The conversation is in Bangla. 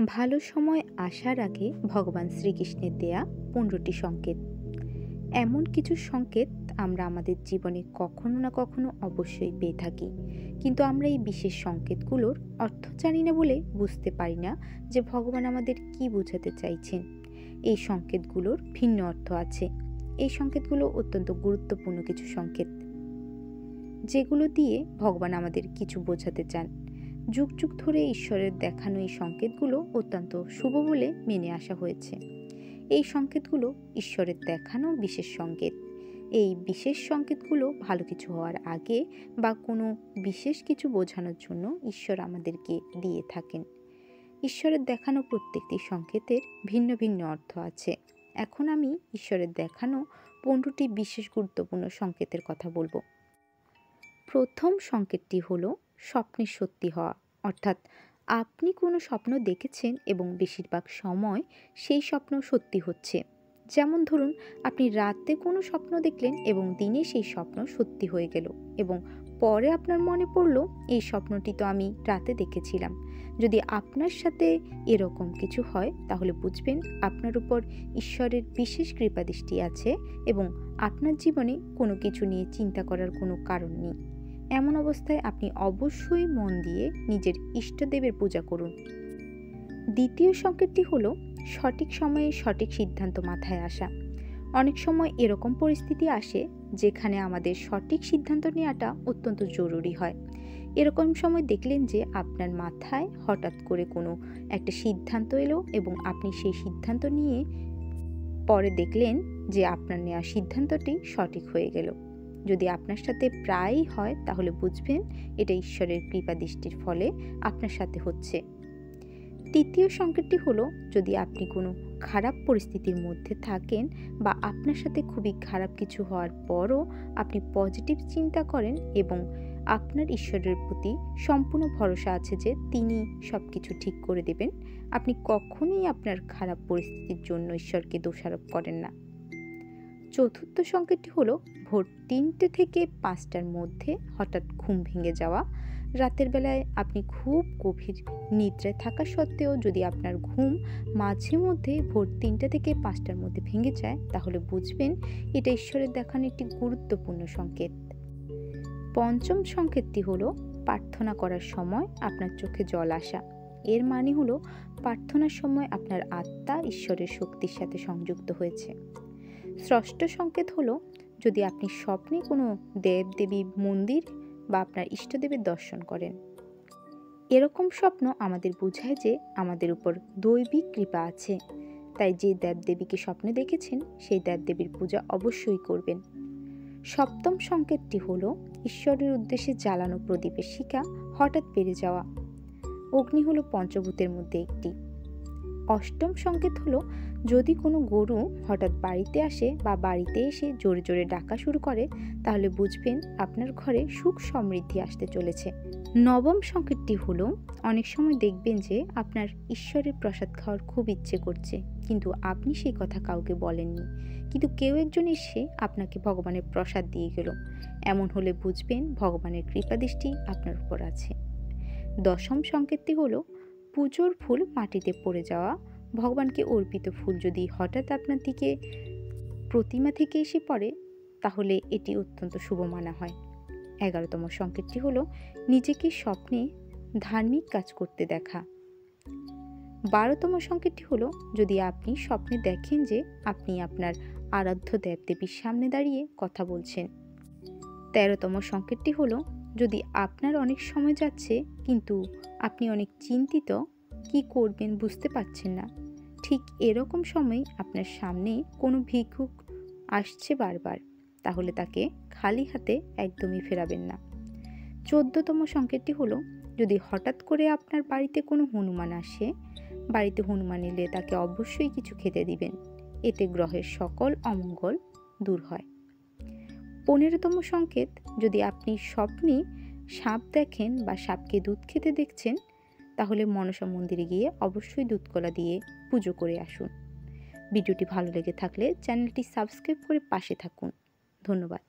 ভালো সময় আসার আগে ভগবান শ্রীকৃষ্ণের দেয়া 15টি সংকেত। এমন কিছু সংকেত আমরা আমাদের জীবনে কখনো না কখনো অবশ্যই পেয়ে থাকি, কিন্তু আমরা এই বিশেষ সংকেতগুলোর অর্থ জানি না বলে বুঝতে পারি না যে ভগবান আমাদের কি বোঝাতে চাইছেন। এই সংকেতগুলোর ভিন্ন অর্থ আছে। এই সংকেতগুলো অত্যন্ত গুরুত্বপূর্ণ কিছু সংকেত, যেগুলো দিয়ে ভগবান আমাদের কিছু বোঝাতে চান। যুগ যুগ ধরে ঈশ্বরের দেখানো এই সংকেতগুলো অত্যন্ত শুভ বলে মেনে আসা হয়েছে। এই সংকেতগুলো ঈশ্বরের দেখানো বিশেষ সংকেত। এই বিশেষ সংকেতগুলো ভালো কিছু হওয়ার আগে বা কোনো বিশেষ কিছু বোঝানোর জন্য ঈশ্বর আমাদেরকে দিয়ে থাকেন। ঈশ্বরের দেখানো প্রত্যেকটি সংকেতের ভিন্ন ভিন্ন অর্থ আছে। এখন আমি ঈশ্বরের দেখানো 15টি বিশেষ গুরুত্বপূর্ণ সংকেতের কথা বলবো। প্রথম সংকেতটি হলো স্বপ্নের সত্যি হওয়া, অর্থাৎ আপনি কোনো স্বপ্ন দেখেছেন এবং বেশিরভাগ সময় সেই স্বপ্ন সত্যি হচ্ছে। যেমন ধরুন, আপনি রাতে কোনো স্বপ্ন দেখলেন এবং দিনে সেই স্বপ্ন সত্যি হয়ে গেল এবং পরে আপনার মনে পড়ল এই স্বপ্নটি তো আমি রাতে দেখেছিলাম। যদি আপনার সাথে এরকম কিছু হয় তাহলে বুঝবেন আপনার উপর ঈশ্বরের বিশেষ কৃপাদৃষ্টি আছে এবং আপনার জীবনে কোনো কিছু নিয়ে চিন্তা করার কোনো কারণ নেই। এমন অবস্থায় আপনি অবশ্যই মন দিয়ে নিজের ইষ্টদেবের পূজা করুন। দ্বিতীয় সংকেতটি হলো সঠিক সময়ে সঠিক সিদ্ধান্ত মাথায় আসা। অনেক সময় এরকম পরিস্থিতি আসে যেখানে আমাদের সঠিক সিদ্ধান্ত নেওয়াটা অত্যন্ত জরুরি হয়। এরকম সময় দেখলেন যে আপনার মাথায় হঠাৎ করে কোনো একটা সিদ্ধান্ত এলো এবং আপনি সেই সিদ্ধান্ত নিয়ে পরে দেখলেন যে আপনার নেওয়া সিদ্ধান্তটি সঠিক হয়ে গেল। যদি আপনার সাথে প্রায়ই হয় তাহলে বুঝবেন এটা ঈশ্বরের কৃপা দৃষ্টির ফলে আপনার সাথে হচ্ছে। তৃতীয় সংকেতটি হলো যদি আপনি কোনো খারাপ পরিস্থিতির মধ্যে থাকেন বা আপনার সাথে খুবই খারাপ কিছু হওয়ার পরও আপনি পজিটিভ চিন্তা করেন এবং আপনার ঈশ্বরের প্রতি সম্পূর্ণ ভরসা আছে যে তিনি সব কিছু ঠিক করে দেবেন, আপনি কখনোই আপনার খারাপ পরিস্থিতির জন্য ঈশ্বরকে দোষারোপ করেন না। চতুর্থ সংকেতটি হলো ভোর 3টে থেকে 5টার মধ্যে হঠাৎ ঘুম ভেঙে যাওয়া। রাতের বেলায় আপনি খুব গভীর নিদ্রায় থাকা সত্ত্বেও যদি আপনার ঘুম মাঝে মধ্যে ভোর 3টে থেকে 5টার মধ্যে ভেঙে যায় তাহলে বুঝবেন এটা ঈশ্বরের দেখানো একটি গুরুত্বপূর্ণ সংকেত। পঞ্চম সংকেতটি হলো প্রার্থনা করার সময় আপনার চোখে জল আসা। এর মানে হলো প্রার্থনার সময় আপনার আত্মা ঈশ্বরের শক্তির সাথে সংযুক্ত হয়েছে। ষষ্ঠ সংকেত হলো যদি আপনি স্বপ্নে কোনো দেবদেবী মন্দির বা আপনার ইষ্টদেবের দর্শন করেন। এরকম স্বপ্ন আমাদের বোঝায় যে আমাদের উপর দৈবিক কৃপা আছে, তাই যে দেবদেবীকে স্বপ্নে দেখেছেন সেই দেবদেবীর পূজা অবশ্যই করবেন। সপ্তম সংকেতটি হলো ঈশ্বরের উদ্দেশ্যে জ্বালানো প্রদীপের শিখা হঠাৎ বেড়ে যাওয়া। অগ্নি হলো পঞ্চভূতের মধ্যে একটি। অষ্টম সংকেত হলো যদি কোনো গরু হঠাৎ বাড়িতে আসে বা বাড়িতে এসে জোরে জোরে ডাকা শুরু করে তাহলে বুঝবেন আপনার ঘরে সুখ সমৃদ্ধি আসতে চলেছে। নবম সংকেতটি হলো অনেক সময় দেখবেন যে আপনার ঈশ্বরের প্রসাদ খাওয়ার খুব ইচ্ছে করছে, কিন্তু আপনি সেই কথা কাউকে বলেননি, কিন্তু কেউ একজন এসে আপনাকে ভগবানের প্রসাদ দিয়ে গেল। এমন হলে বুঝবেন ভগবানের কৃপাদৃষ্টি আপনার উপর আছে। দশম সংকেতটি হলো পুজোর ফুল মাটিতে পড়ে যাওয়া। ভগবানকে অর্পিত ফুল যদি হঠাৎ আপনার দিকে প্রতিমা থেকে এসে পড়ে তাহলে এটি অত্যন্ত শুভ মানা হয়। 11তম সংকেতটি হলো নিজেকে স্বপ্নে ধার্মিক কাজ করতে দেখা। 12তম সংকেতটি হলো যদি আপনি স্বপ্নে দেখেন যে আপনি আপনার আরাধ্য দেবদেবীর সামনে দাঁড়িয়ে কথা বলছেন। 13তম সংকেতটি হলো যদি আপনার অনেক সময় যাচ্ছে কিন্তু আপনি অনেক চিন্তিত, কি করবেন বুঝতে পারছেন না। ঠিক এরকম সময় আপনার সামনে কোনো ভিক্ষুক আসছে বারবার, তাহলে তাকে খালি হাতে একদমই ফেরাবেন না। 14তম সংকেতটি হলো যদি হঠাৎ করে আপনার বাড়িতে কোনো হনুমান আসে, বাড়িতে হনুমান এলে তাকে অবশ্যই কিছু খেতে দিবেন, এতে গ্রহের সকল অমঙ্গল দূর হয়। 15তম সংকেত যদি আপনি স্বপ্নে সাপ দেখেন বা সাপকে দুধ খেতে দেখছেন তাহলে মনসা মন্দিরে গিয়ে অবশ্যই দুধকলা দিয়ে পুজো করে আসুন। ভিডিওটি ভালো লেগে থাকলে চ্যানেলটি সাবস্ক্রাইব করে পাশে থাকুন। ধন্যবাদ।